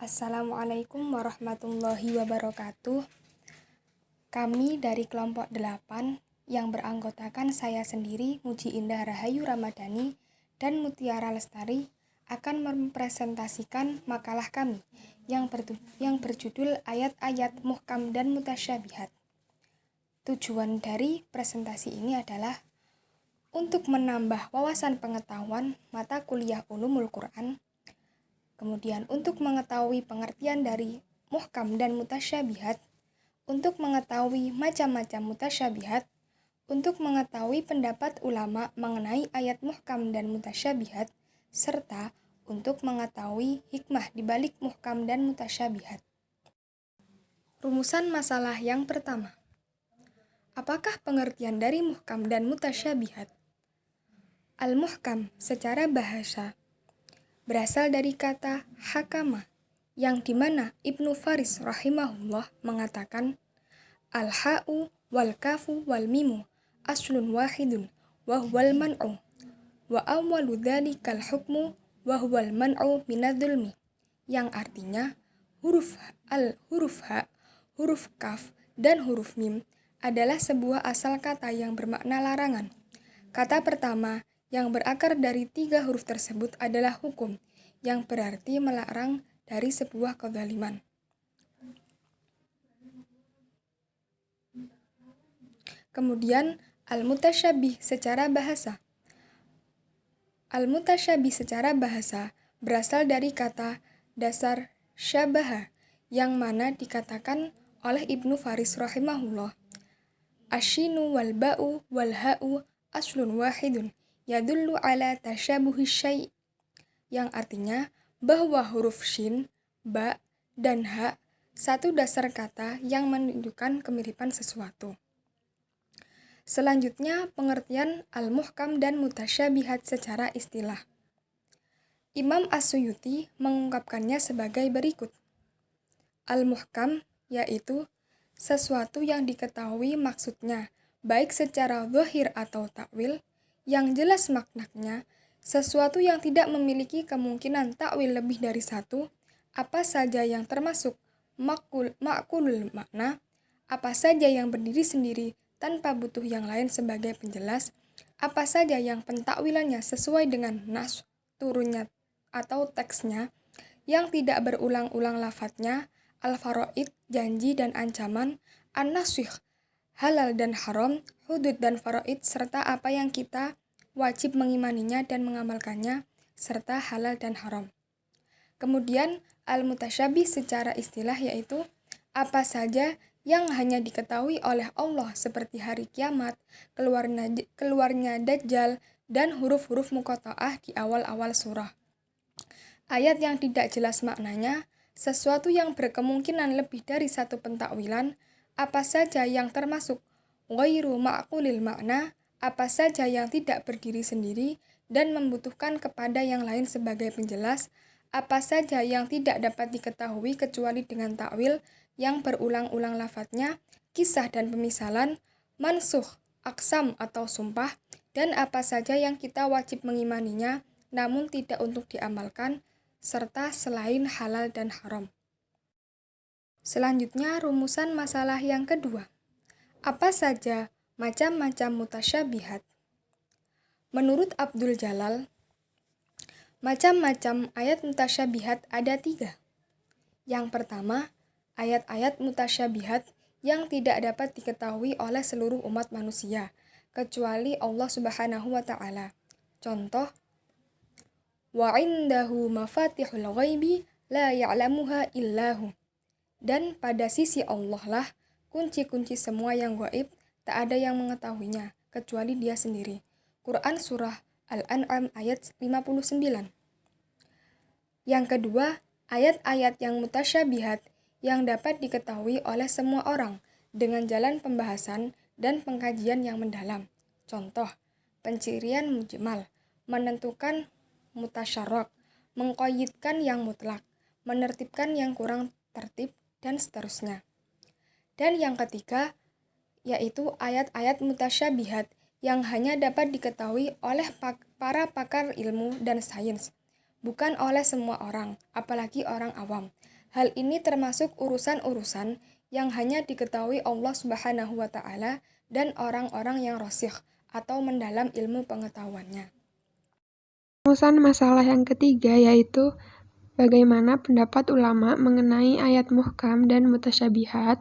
Assalamualaikum warahmatullahi wabarakatuh. Kami dari kelompok 8 yang beranggotakan saya sendiri, Muji Indah Rahayu Ramadhani dan Mutiara Lestari akan mempresentasikan makalah kami yang berjudul Ayat-ayat Muhkam dan Mutasyabihat. Tujuan dari presentasi ini adalah untuk menambah wawasan pengetahuan mata kuliah Ulumul Quran. Kemudian untuk mengetahui pengertian dari muhkam dan mutasyabihat, untuk mengetahui macam-macam mutasyabihat, untuk mengetahui pendapat ulama mengenai ayat muhkam dan mutasyabihat, serta untuk mengetahui hikmah di balik muhkam dan mutasyabihat. Rumusan masalah yang pertama. Apakah pengertian dari muhkam dan mutasyabihat? Al-muhkam secara bahasa berasal dari kata hakama, yang dimana Ibnu Faris rahimahullah mengatakan al-ha'u wal kafu wal mimu aslun wahidun wa huwal man'u wa awwalu dhalikal hukmu wa huwal man'u minadh-dhulmi, yang artinya huruf ha, huruf kaf, dan huruf mim adalah sebuah asal kata yang bermakna larangan. Kata pertama yang berakar dari 3 huruf tersebut adalah hukum, yang berarti melarang dari sebuah kezaliman. Kemudian, al-mutasyabih secara bahasa. Al-mutasyabih secara bahasa berasal dari kata dasar syabaha, yang mana dikatakan oleh Ibnu Faris rahimahullah, asyinu wal ba'u wal ha'u aslun wahidun yadullu ala tasyabuhi syai', yang artinya bahwa huruf shin, ba, dan ha satu dasar kata yang menunjukkan kemiripan sesuatu. Selanjutnya, pengertian al-muhkam dan mutasyabihat secara istilah. Imam As-Suyuti mengungkapkannya sebagai berikut. Al-muhkam yaitu sesuatu yang diketahui maksudnya, baik secara zahir atau takwil, yang jelas maknanya, sesuatu yang tidak memiliki kemungkinan takwil lebih dari satu, apa saja yang termasuk ma'kulul makna, apa saja yang berdiri sendiri tanpa butuh yang lain sebagai penjelas, apa saja yang pentakwilannya sesuai dengan nas, turunnya atau teksnya, yang tidak berulang-ulang lafadznya, al-faraid, janji dan ancaman, an-nasikh, halal dan haram, hudud dan faraid, serta apa yang kita wajib mengimaninya dan mengamalkannya, serta halal dan haram. Kemudian, al-mutasyabih secara istilah yaitu apa saja yang hanya diketahui oleh Allah seperti hari kiamat, keluarnya Dajjal, dan huruf-huruf muqatta'ah di awal-awal surah. Ayat yang tidak jelas maknanya, sesuatu yang berkemungkinan lebih dari satu pentakwilan, apa saja yang termasuk ghairu ma'qulil makna, apa saja yang tidak berdiri sendiri dan membutuhkan kepada yang lain sebagai penjelas, apa saja yang tidak dapat diketahui kecuali dengan takwil yang berulang-ulang lafadznya, kisah dan pemisalan, mansukh, aqsam atau sumpah, dan apa saja yang kita wajib mengimaninya namun tidak untuk diamalkan, serta selain halal dan haram. Selanjutnya, rumusan masalah yang kedua. Apa saja macam-macam mutasyabihat? Menurut Abdul Jalal, macam-macam ayat mutasyabihat ada 3. Yang pertama, ayat-ayat mutasyabihat yang tidak dapat diketahui oleh seluruh umat manusia, kecuali Allah Subhanahu wa Ta'ala. Contoh, wa indahu mafatihul ghaibi la ya'lamuha illahu. Dan pada sisi Allah lah kunci-kunci semua yang gaib, tak ada yang mengetahuinya kecuali Dia sendiri. Quran Surah Al-An'am ayat 59. Yang kedua, ayat-ayat yang mutasyabihat yang dapat diketahui oleh semua orang dengan jalan pembahasan dan pengkajian yang mendalam. Contoh, pencirian mujmal, menentukan mutasyarrak, mengqayyidkan yang mutlak, menertibkan yang kurang tertib, dan seterusnya. Dan yang ketiga, yaitu ayat-ayat mutasyabihat yang hanya dapat diketahui oleh para pakar ilmu dan sains, bukan oleh semua orang, apalagi orang awam. Hal ini termasuk urusan-urusan yang hanya diketahui Allah Subhanahu wa Ta'ala dan orang-orang yang rasikh atau mendalam ilmu pengetahuannya. Rumusan masalah yang ketiga yaitu bagaimana pendapat ulama mengenai ayat muhkam dan mutasyabihat.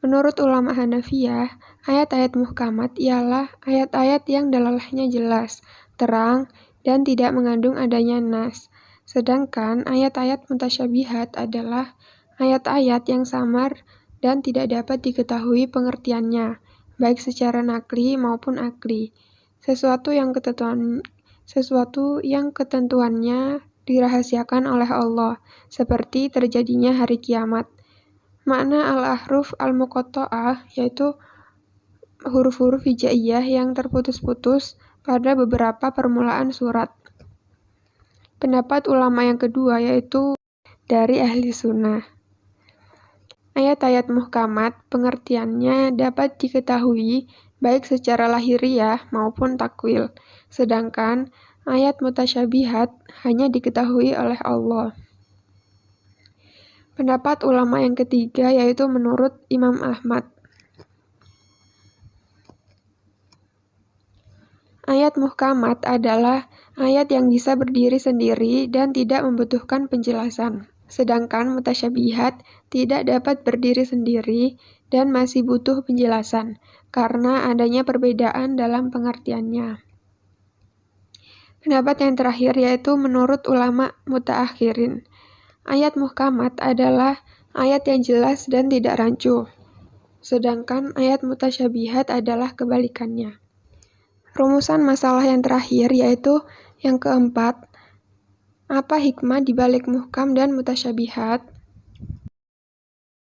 Menurut ulama Hanafiyah, ayat-ayat muhkamat ialah ayat-ayat yang dalalahnya jelas, terang, dan tidak mengandung adanya nas. Sedangkan ayat-ayat mutasyabihat adalah ayat-ayat yang samar dan tidak dapat diketahui pengertiannya, baik secara nakli maupun akli. Sesuatu yang ketentuannya dirahasiakan oleh Allah, seperti terjadinya hari kiamat. Makna al-ahruf al-muqatta'ah yaitu huruf-huruf hijaiyah yang terputus-putus pada beberapa permulaan surat. Pendapat ulama yang kedua yaitu dari ahli sunnah. Ayat-ayat muhkamat pengertiannya dapat diketahui baik secara lahiriah maupun takwil, sedangkan ayat mutasyabihat hanya diketahui oleh Allah. Pendapat ulama yang ketiga yaitu menurut Imam Ahmad. Ayat muhkamat adalah ayat yang bisa berdiri sendiri dan tidak membutuhkan penjelasan. Sedangkan mutasyabihat tidak dapat berdiri sendiri dan masih butuh penjelasan, karena adanya perbedaan dalam pengertiannya. Pendapat yang terakhir yaitu menurut ulama mutaakhirin. Ayat muhkamat adalah ayat yang jelas dan tidak rancu, sedangkan ayat mutasyabihat adalah kebalikannya. Rumusan masalah yang terakhir yaitu yang keempat, apa hikmah di balik muhkam dan mutasyabihat?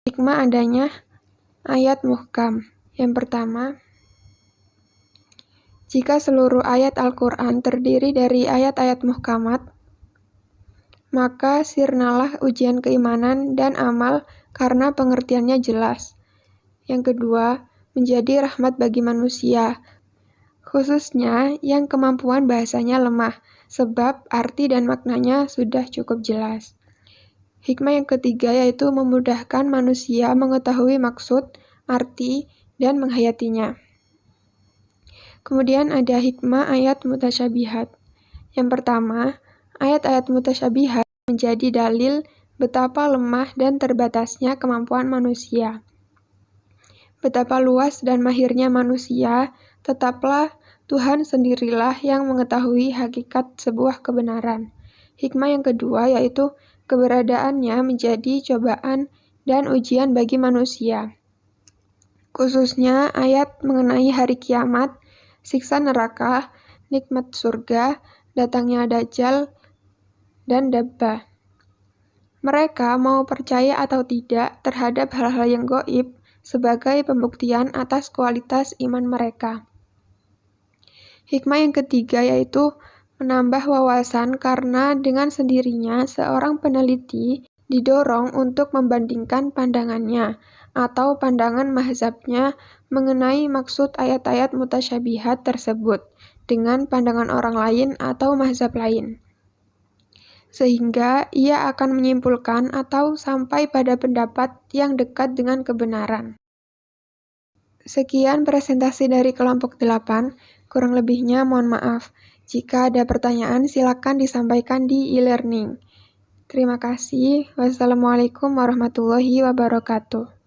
Hikmah adanya ayat muhkam. Yang pertama, jika seluruh ayat Al-Quran terdiri dari ayat-ayat muhkamat, maka sirnalah ujian keimanan dan amal karena pengertiannya jelas. Yang kedua, menjadi rahmat bagi manusia, khususnya yang kemampuan bahasanya lemah, sebab arti dan maknanya sudah cukup jelas. Hikmah yang ketiga yaitu memudahkan manusia mengetahui maksud, arti, dan menghayatinya. Kemudian ada hikmah ayat mutasyabihat. Yang pertama, ayat-ayat mutasyabihat menjadi dalil betapa lemah dan terbatasnya kemampuan manusia. Betapa luas dan mahirnya manusia, tetaplah Tuhan sendirilah yang mengetahui hakikat sebuah kebenaran. Hikmah yang kedua yaitu keberadaannya menjadi cobaan dan ujian bagi manusia. Khususnya ayat mengenai hari kiamat, siksa neraka, nikmat surga, datangnya Dajjal, dan Dabbah. Mereka mau percaya atau tidak terhadap hal-hal yang gaib sebagai pembuktian atas kualitas iman mereka. Hikmah yang ketiga yaitu menambah wawasan karena dengan sendirinya seorang peneliti didorong untuk membandingkan pandangannya atau pandangan mazhabnya mengenai maksud ayat-ayat mutasyabihat tersebut dengan pandangan orang lain atau mazhab lain. Sehingga ia akan menyimpulkan atau sampai pada pendapat yang dekat dengan kebenaran. Sekian presentasi dari kelompok 8. Kurang lebihnya mohon maaf. Jika ada pertanyaan silakan disampaikan di e-learning. Terima kasih. Wassalamualaikum warahmatullahi wabarakatuh.